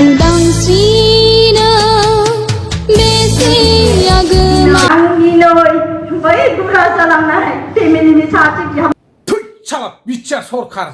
उदांस्रिनो बेसे आगोमा आंनिनै बै गुरा जालांनाय फेमिलिनि सासे बिहाव थै साला बिटिआ सरखार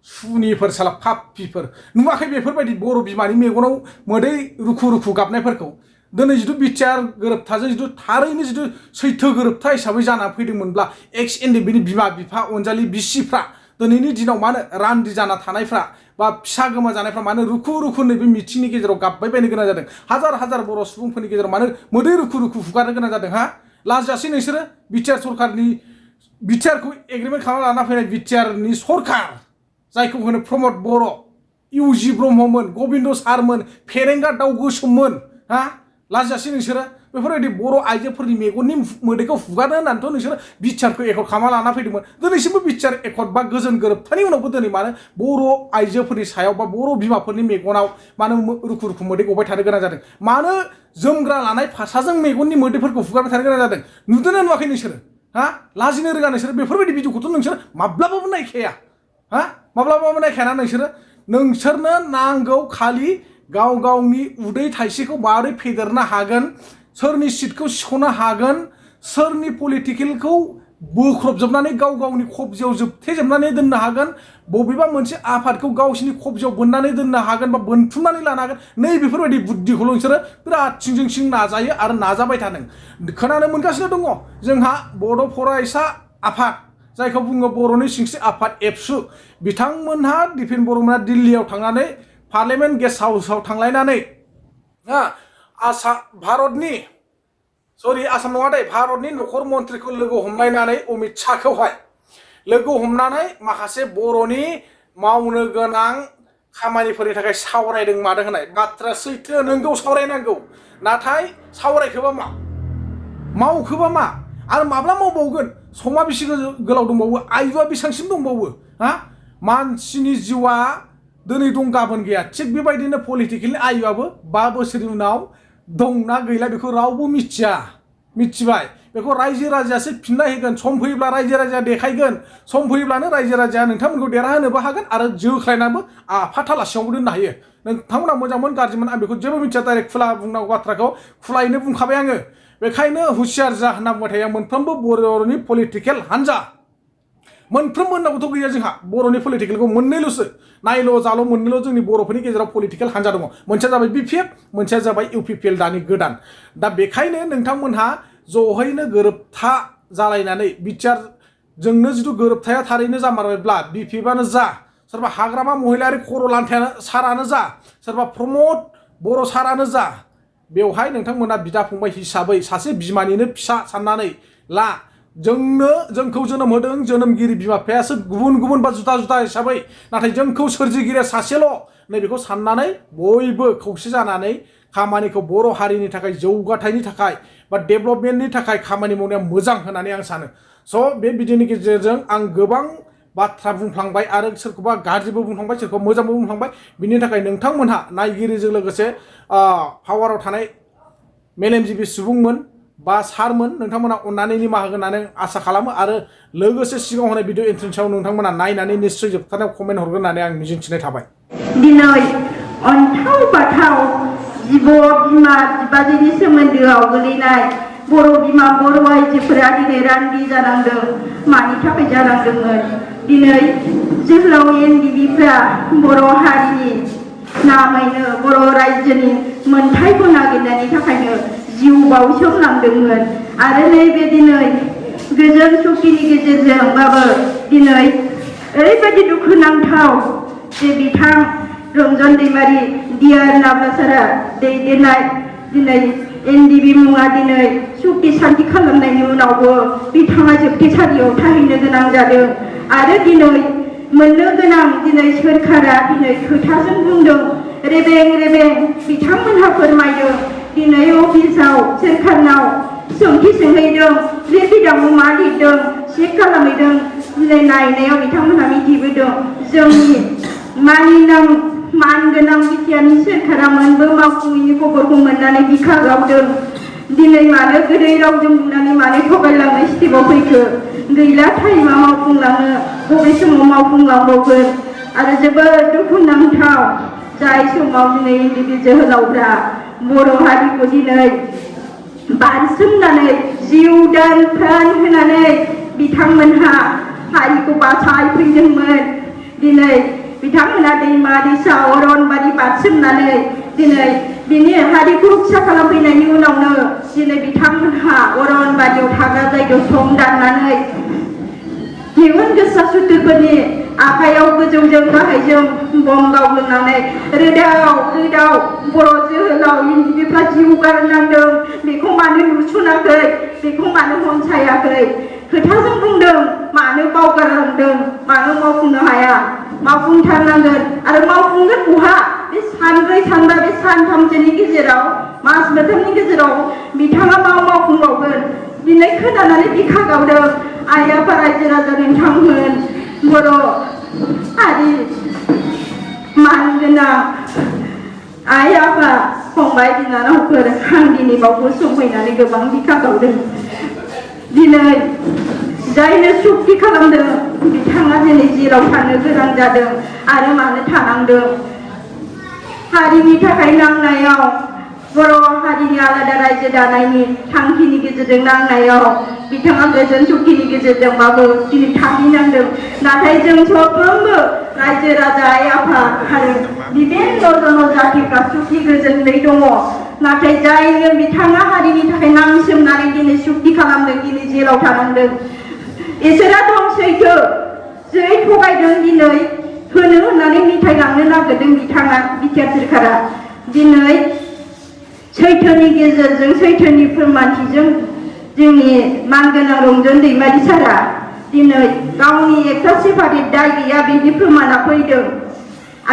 सुनिफोर साला फाप्पिफोर नुवाखै बेफोरबायदि बर' बिमानि मेगनाव मोदै रुखु रुखु गाबनायफोरखौ दिनै जिथु बिटिआर गोरोबथाजों जिथु थारैनो जिथु सैथो गोरोबथा हिसाबै जाना फैदोंमोनब्ला एक्स एनडिएफबिनि बिमा बिफा अनजालि बिसिफ्रा दिनैनि दिनाव मानो रान्दि जाना थानायफ्रा बा फिसा गोमा जानायफ्रा मानो रुखु रुखु नैबे मिथिंनि गेजेराव गाबबाय बायनो गोनां जादों हाजार हाजार बर' सुबुंफोरनि गेजेराव मानो मोदै रुखु रुखु हुगारनो गोनां जादों हा लाजियासै नोंसोरो बिटिआर सरकारनि बिटिआरखौ एग्रिमेन्ट खालामना लाना फैनाय बिटिआरनि सरकार जायखौ होनो प्रमद बर' इउजि ब्रह्ममोन गबिन्द सारमोन फेरेंगा दाउ गोसोममोन हा लाजियासै नोंसोरो बेफोरबायदि बर' आइजोफोरनि मेगननि मोदैखौ हुगारनो होननानैथ' नोंसोरो बिटिआरखौ एकर्ड खालामना लाना फैदोंमोन दिनैसिमबो बिटिआर एकर्ड बा गोजोन गोरोबथानि उनावबो दिनै मानो बर' आइजोफोरनि सायाव बा बर' बिमाफोरनि मेगनाव मानो रुखु रुखु मोदै गबाय थानो गोनां जादों मानो जोमग्रा लानाय फास्राजों मेगननि मोदैफोरखौ हुगारबाय थानो गोनां जादों नुदोंना नुवाखै नोंसोरो हा लाजिनो रोङा नोंसोरो बेफोरबायदि भिडिअखौथ' नोंसोर माब्लाबाबो नायखाया हा माब्लाबाबो नायखायाना नोंसोरनो नांगौ खालि गाव गावनि उदै थाइसेखौ माबोरै फेदेरनो हागोन सोरनि सिटखौ सिख'नो हागोन सोरनि पलिटिकेलखौ बोख्रबजोबनानै गाव गावनि खबजायाव जोबथेजोबनानै दोननो हागोन बबेबा मोनसे आफादखौ गावसिनि खबजायाव बोननानै दोननो हागोन बा बोनथुमनानै लानो हागोन नै बेफोरबायदि बुद्धिखौल' नोंसोरो बिराद सिंजों सिं नाजायो आरो नाजाबाय थादों खोनानो मोनगासिनो दङ जोंहा बड' फरायसा आफाद जायखौ बुङो बर'नि सिंस्रि आफाद एबसु बिथांमोनहा दिपेन बर'मोनहा दिल्लीयाव थांनानै पार्लियामेन्ट गेस्ट हाउसआव थांलायनानै भारतनि आसाम नङा दे भारतनि नखर मन्थ्रिखौ लोगो हमलायनानै अमित शाहखौहाय लोगो हमनानै माखासे बर'नि मावनो गोनां खामानिफोरनि थाखाय सावरायदों मादों होननाय बाथ्रा सैथो नोंगौ सावरायनांगौ नाथाय सावरायखोबा मा मावखोबा मा आरो माब्ला मावबावगोन समा बेसे गोलाव दंबावो आयुआ बेसेबांसिम दंबावो हा मानसिनि जिउआ दिनै दं गाबोन गैया थिग बेबायदिनो पलिटिकेलनि आयुआबो 5 बोसोरनि उनाव दंना गैला बेखौ रावबो मिथिबाय बेखौ रायजो राजायासो फिननाय होगोन सम फैयोब्ला रायजो राजाया देखायगोन सम फैयोब्लानो रायजो राजाया नोंथांमोनखौ देरहाहोनोबो हागोन आरो जोख्लायनाबो आफाथालासेयावबो दोननो हायो नोंथांमोना मोजांमोन गाज्रिमोन आं बेखौ जेबो मिथिया डाइरेक्ट खुला बुंनांगौ बाथ्राखौ खुलायैनो बुंखाबाय आङो बेखायनो हुसियार जा होनना बुंबाय थायो मोनफ्रोमबो बर'नि पलिटिकेल हान्जा मोनफ्रोमबो होननांगौथ' गैया जोंहा बर'नि पलिटिकेलखौ मोननैल'सो नायल' जाल' मोननैल' जोंनि बर'फोरनि गेजेराव पलिटिकेल हान्जा दङ मोनसेया जाबाय बिपिएफ मोनसेया जाबाय इउपिपिएल दानि गोदान दा बेखायनो नोंथांमोनहा जहैनो गोरोबथा जालायनानै बिटिआरजोंनो जिथु गोरोबथाया थारैनो जामारबायब्ला बिपिएफआनो जा सोरबा हाग्रामा महिलारि खर' लान्थायानो सारानो जा सोरबा प्रमद बर' सारानो जा बेवहाय नोंथांमोना बिदा फंबाय हिसाबै सासे बिमानिनो फिसा साननानै ला जोंखौ जोनोम होदों जोनोमगिरि बिमा बिफायासो गुबुन गुबुन बा जुदा जुदा हिसाबै नाथाय जोंखौ सोरजिगिरिया सासेल' नैबेखौ साननानै बयबो खौसे जानानै खामानिखौ बर' हारिनि थाखाय जौगाथायनि थाखाय बा डेभेलपमेन्टनि थाखाय खामानि मावनाया मोजां होननानै आं सानो स' बे भिडिअनि गेजेरजों आं गोबां बाथ्रा बुंफ्लांबाय आरो सोरखौबा गाज्रिबो बुंफ्लांबाय सोरखौबा मोजांबो बुंफ्लांबाय बिनि थाखाय नोंथांमोनहा नायगिरिजों लोगोसे पावाराव थानाय मेलेमजिबि सुबुंमोन बा सारमोन नोंथांमोना अननानै निमाहा होगोन होननानै आसा खालामो आरो लोगोसे सिगाङाव होनाय भिडिअ एन्ट्रिनि सायाव नोंथांमोना नायनानै निश्चय जोबथारनायाव कमेन्ट हरगोन होननानै आं मिजिंथिनाय थाबाय दिनै अन्थाव बाथाव जिब' बिमा बिबाजैनि सोमोन्दोआव गोलैनाय बर' बिमा बर' आइजोफोरा दिनै रान्दि जानांदों मानि थाखाय जानांदोंमोन दिनै जोहोलाव एनडिएफबिफ्रा बर' हारिनि नामैनो बर' रायजोनि मोनथायखौ नागिरनायनि थाखायनो जिउ बाउसोमलांदोंमोन आरो नैबे दिनै गोजोन सुखिनि गेजेरजोंबाबो दिनै ओरैबायदि दुखुनांथाव जे बिथां रन्जन दैमारि डिआर नाब्लासारा दैदेननाय दिनै एनडिएफबि मुङा दिनै सुक्ति सान्ति खालामनायनि उनावबो बिथाङा जोबथेसालियाव थाहैनो गोनां जादों आरो दिनै मोननो गोनां दिनै सोरखारा दिनै खोथाजों बुंदों रेबें रेबें बिथांमोनहा फोरमायदों दिनै अफिसाव सोरखारनाव सोंथि सोंहैदों बे बिदाङाव मा लिरदों चेक खालामहैदों दिनै नायनायाव बिथांमोनहा मिथिबोदों जोंनि मानिनां मानगोनां बिटिआरनि सोरखारा मोनबो मावफुङैनि खबरखौ मोननानै बिखा गावदों दिनै मानो गोदै रावजों बुंनानै मानो थगायलांनाय स्टेपआव फैखो गैला टाइमा मावफुंलांनो बबे समाव मावफुंलांबावगोन आरो जोबोद दुखुनांथाव जाय समाव दिनै इन्दिबि जोहोलावफ्रा बर' हारिखौ दिनै बारसोमनानै जिउ दान प्राण होनानै बिथांमोनहा हारिखौ बासायफैदोंमोन। दिनै बिथांमोना दैमा दैसा अरनबारि बारसोमनानै दिनै बिनि हारिखौ रक्षा खालामफैनायनि उनावनो दिनै बिथांमोनहा अरनबारियाव थाग्रा जायगायाव सं दाननानै इयुन गोसा सुथुरफोरनि आखायाव गोजौजों गाहायजों बम गावग्लोबनानै रोदाव बर' जोहोलाव इन्दिबिफ्रा जिउ गारनांदों। बेखौ मानो नुसनाखै, बेखौ मानो अनसायाखै? खोथाजों बुंदों, मानो बावगारलांदों, मानो मावफुंनो हाया? मावफुंथारनांगोन आरो मावफुंगोन बहा? बे सानब्रै सानबा बे सानथामसोनि गेजेराव मास मोनथामनि गेजेराव बिथाङा मावफुंबावगोन। दिनै खोनानानै बिखा गावदों आइ आफा रायजो राजा नोंथांमोन, बर' हारि मानगोनां आइ आफा फंबाय बिनानावफोर, आं दिनै बावबो सफैनानै गोबां बिखा गावदों। दिनै जायनो सुक्ति खालामदों बिथाङा दिनै जेराव थानो गोनां जादों आरो मानो थानांदों? हारिनि थाखाय नांनायाव, बर' हारिनि आलादा रायजो दानायनि थांखिनि गेजेरजों नांनायाव बिथाङा गोजोन सुखिनि गेजेरजोंबाबो दिनै थाहैनांदों। नाथाय जों साफ्रोमबो रायजो राजा आइ आफा आरो बिभिन्न जनजातिफ्रा सुखि गोजोनै दङ। नाथाय जायनो बिथाङा हारिनि थाखाय नांसोमनानै दिनै सुक्ति खालामदों, दिनै जेलाव थानांदों। इसोरा दं सैथो, जै थगायदों दिनै होनो होननानै मिथाइ लांनो नागिरदों बिथाङा बिटिआर सोरखारा। दिनै सैथोनि गेजेरजों, सैथोनि फोरमानथिजों जोंनि मानगोनां रंजन दैमारि सारा दिनै गावनि एकता सेपारेट दाय गैया बेनि फोरमाना फैदों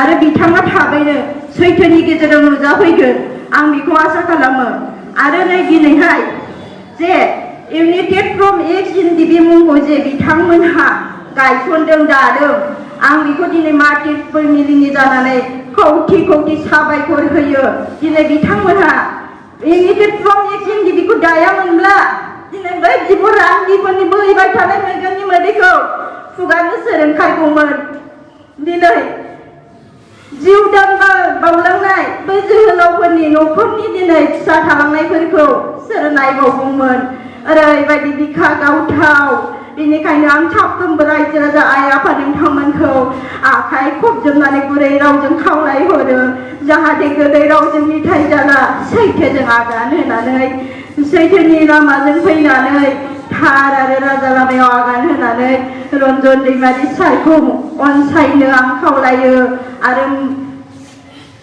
आरो बिथाङा थाबैनो सैथोनि गेजेरजों नुजाफैगोन, आं बेखौ आसा खालामो। आरो नै दिनैहाय जे इउनाइटेड फ्रम एक्स इन्दिबि मुंखौ जे बिथांमोनहा गायसनदों, दादों, आं बेखौ दिनै मार्टिन फेमिलिनि जानानै खौथि खौथि साबायखर होयो। दिनै बिथांमोनहा इउनाइटेड फ्रम एक्स इन्दिबिखौ दायामोनब्ला दिनै बै जिबुर रान्दिफोरनि बोहैबाय थानाय मेगननि मोदैखौ खुगानो सोर ओंखारगौमोन? दिनै जिउ दान बावलांनाय बै जोहोलावफोरनि न'खरनि दिनै फिसा थालांनायफोरखौ सोर नायबावगौमोन? ओरैबायदि बिखा गावथाव। बेनिखायनो आं साफ्रोमबो रायजो राजा आइ आफा नोंथांमोनखौ आखाइ खबजोबनानै गुरै रावजों खावलायहरो, जाहाथे गोदै रावजों मिथाइ जाला, सैथोजों आगान होनानै, सैथोनि लामाजों फैनानै, थार आरो राजा लामायाव आगान होनानै रन्जन दैमारि सारखौ अनसायनो आं खावलायो। आरो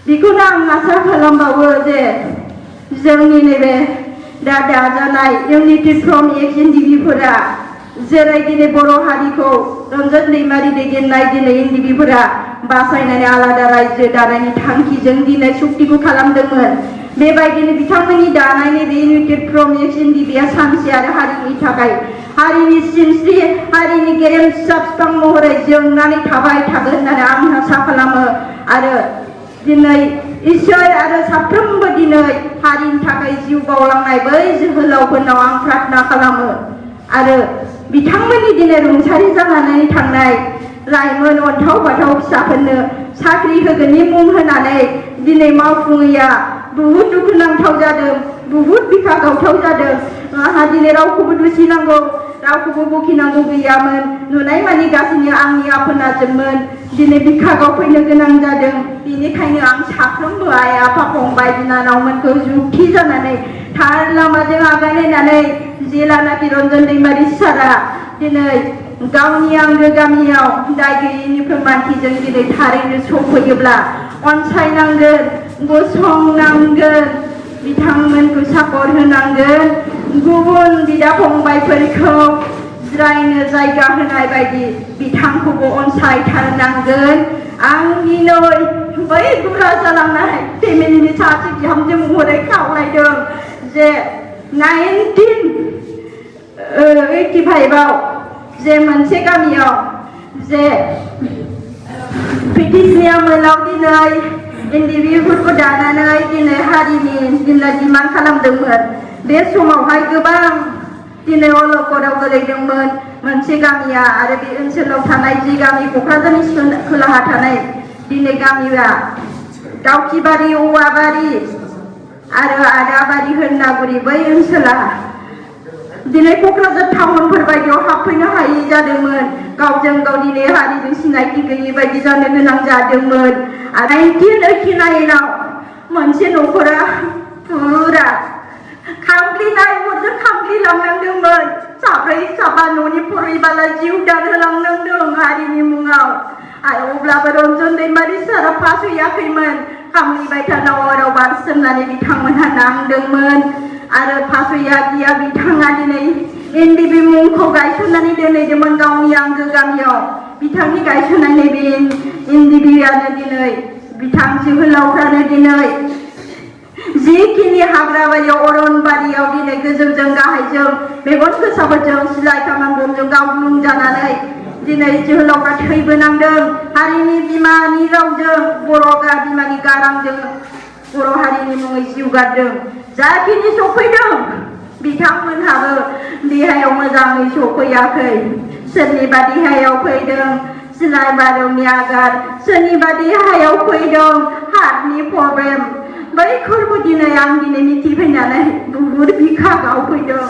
बेखौनो आं आसा खालामबावो जे जोंनि नैबे दा दाजानाय इउनाइटेड फ्रम एक्स इन्दिबिफोरा जेरै दिनै बर' हारिखौ रन्जन दैमारि दैदेननाय दिनै इन्दिबिफोरा बासायनानै आलादा रायजो दानायनि थांखिजों दिनै सुक्तिखौ खालामदोंमोन, बेबायदिनो बिथांमोननि दानायनि बे इउनाइटेड फ्रम एक्स इन्दिबिया सानसे आरो हारिनि थाखाय, हारिनि सिनस्रि, हारिनि गेरेमसा बिफां महरै जोंनानै थाबाय थागोन होननानै आं आसा खालामो। आरो दिनै इसोर आरो साफ्रोमबो दिनै हारिनि थाखाय जिउ बावलांनाय बै जोहोलावफोरनाव आं प्रार्थना खालामो आरो बिथांमोननि दिनै रुंसारि जानानै थांनाय लाइमोन अन्थाव बाथाव फिसाफोरनो साख्रि होगोननि मुं होनानै दिनै मावफुङैया बुहुद दुखुनांथाव जादों, बुहुद बिखा गावथाव जादों। आंहा दिनै रावखौबो दुसिनांगौ, रावखौबो बखिनांगौ गैयामोन। नुनाय मानि गासैनि आंनि आफोनाजोंमोन, दिनै बिखा गावफैनो गोनां जादों। बेनिखायनो आं साफ्रोमबो आइ आफा फंबाय बिनानावमोनखौ जुक्ति जानानै थार लामाजों आगान होनानै जेलानाखि रन्जन दैमारि सारा दिनै गावनि आंगो गामियाव दाय गैयैनि फोरमानथिजों दिनै थारैनो सफैयोब्ला अनसायनांगोन, गसंनांगोन, बिथांमोनखौ सापर्ट होनांगोन। गुबुन बिदा फंबायफोरखौ जिरायनो जायगा होनाय बायदि बिथांखौबो अनसायथारनांगोन। आं दिनै बै गुरा जालांनाय फेमिलिनि सासे बिहामजो महरै खावलायदों जे 1985 जे मोनसे गामियाव जे ब्रिटिशनि आमोलाव दिनै इन्दिबिफोरखौ दानानै दिनै हारिनि दिनै डिमान्ड खालामदोंमोन। बे समावहाय गोबां दिनै अलखदाव गोलैदोंमोन मोनसे गामिया आरो बे ओनसोलाव थानाय जि गामि क'क्राझारनि खोलाहा थानाय दिनै गामिया दाउखिबारि औवाबारि आरो आदाबारि होननागुरि बै ओनसोला दिनै क'क्राझार टाउनफोर बायदियाव हाबफैनो हायै जादोंमोन गावजों गाव दिनै हारिजों सिनायथि गैयै बायदि जानो गोनां जादोंमोन आरो 1989 आव मोनसे न'खरा फुरा खामग्लिनाय अरजों खामग्लिलांनांदोंमोन साब्रै साबा न'नि परिबाला जिउ दानहोलांनांदों हारिनि मुङाव आरो अब्लाबो रन्जन दैमारि सारा फासययाखैमोन खामग्लिबाय थानाय अराव बारसोमनानै बिथांमोनहा नांदोंमोन आरो फासययादिया बिथाङा दिनै एनडिबि मुंखौ गायसननानै दोनहैदोंमोन गावनि आंगो गामियाव बिथांनि गायसननाय नैबे एनडिबिआनो दिनै बिथां जोहोलावफ्रानो दिनै जिखिनि हाग्राबारियाव अरनबारियाव दिनै गोजौजों गाहायजों मेगन गोसाफोरजों सिलाय खामान बमजों गावग्लुं जानानै दिनै जोहोलावफ्रा थैबोनांदों हारिनि बिमानि रावजों बर' बिमानि गारांजों बर' हारिनि मुङै जिउ गारदों जाखिनि सफैदों बिथांमोनहाबो देहायाव मोजाङै सफैयाखै सोरनिबा देहायाव फैदों सिलाय बारौनि आघात सोरनिबा देहायाव फैदों हार्टनि प्रब्लेम बैफोरबो दिनै आं दिनै मिथिफैनानै बुहुद बिखा गावफैदों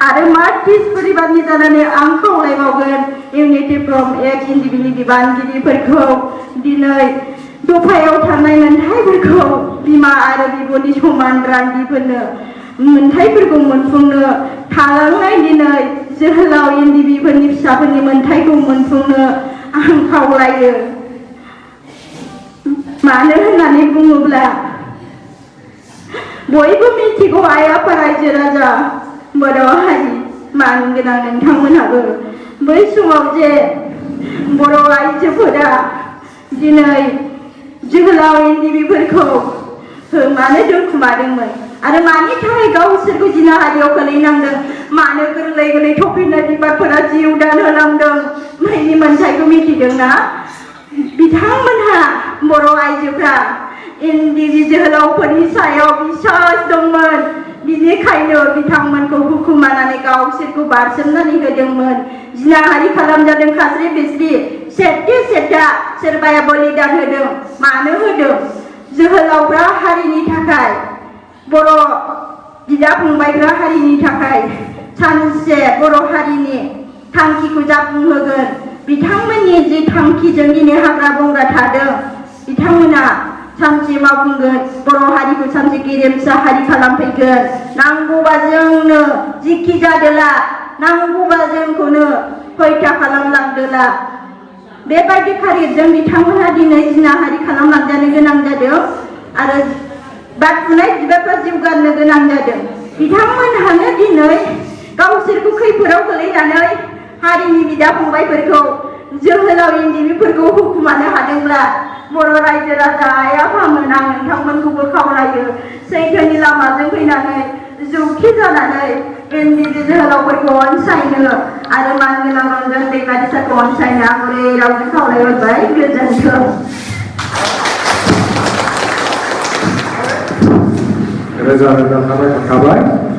आरो मार्टिस परिबारनि जानानै आं खावलायबावगोन इउनिटि फ्रम एक्स एनडिबिनि बिबानगिरिफोरखौ दिनै दफायाव थानाय मोनथायफोरखौ बिमा आरो बिब'नि समान रान्दिफोरनो मोनथायफोरखौ मोनफुंनो थालांनाय दिनै जोहोलाव एनडिबिफोरनि फिसाफोरनि मोनथायखौ मोनफुंनो आं खावलायो मानो होननानै बुङोब्ला बयबो मिथिगौ आइ आफा रायजो राजा बर' हारि मान गोनां नोंथांमोनहाबो बै समाव जे बर' आइजोफोरा दिनै जोहोलाव एनडिबिफोरखौ मानो दोनखुमादोंमोन आरो मानि थाखाय गावसोरखौ जिनाहारियाव खोलैनांदों मानो गोरलै गोरलै थफिनाय बिबारफोरा जिउ दानहोलांदों बैनि मोनथायखौ मिथिदोंना बिथांमोनहा बर' आइजोफ्रा एनडिबि जोहोलावफोरनि सायाव बिसास दंमोन बिनिखायनो बिथांमोनखौ हुकुमानानै गावसोरखौ बारसोमनानै होदोंमोन जिनाहारि खालामजादों खास्रि बिस्रि सेथा सोरबाया बलिदान होदों मानो होदों जोहोलावफ्रा हारिनि थाखाय बर' बिदा फंबायफ्रा हारिनि थाखाय सानसे बर' हारिनि थांखिखौ जाफुंहोगोन बिथांमोननि जि थांखिजों दिनै हाग्रा बंग्रा थादों बिथांमोना सानसे मावफुंगोन बर' हारिखौ सानसे गेरेमसा हारि खालामफैगोन नांगौबा जोंनो जिखि जादोला नांगौबा जोंखौनो हयथा खालामलांदोला बेबायदि खारिजों बिथांमोनहा दिनै जिनाहारि खालामलांजानो गोनां जादों आरो बारफुनाय बिबारफ्रा जिउ गारनो गोनां जादों बिथांमोनहानो दिनै गावसोरखौ खैफोदाव गोलैनानै हारिनि बिदा फंबायफोरखौ जोहोलाव एनडिबिफोरखौ हुकुमानो हादोंब्ला बर' रायजो राजा आइ आफामोन आं नोंथांमोनखौबो खावलायो सैथोनि लामाजों फैनानै जौखि जानानै एनडिबि जोहोलावफोरखौ अनसायनो आरो मानगोनां रन्जन दैमारि सारखौ अनसायनो आं गुरै रावजों खावलायहरबाय गोजोन्थों रोजा रोजा साबायखर थाबाय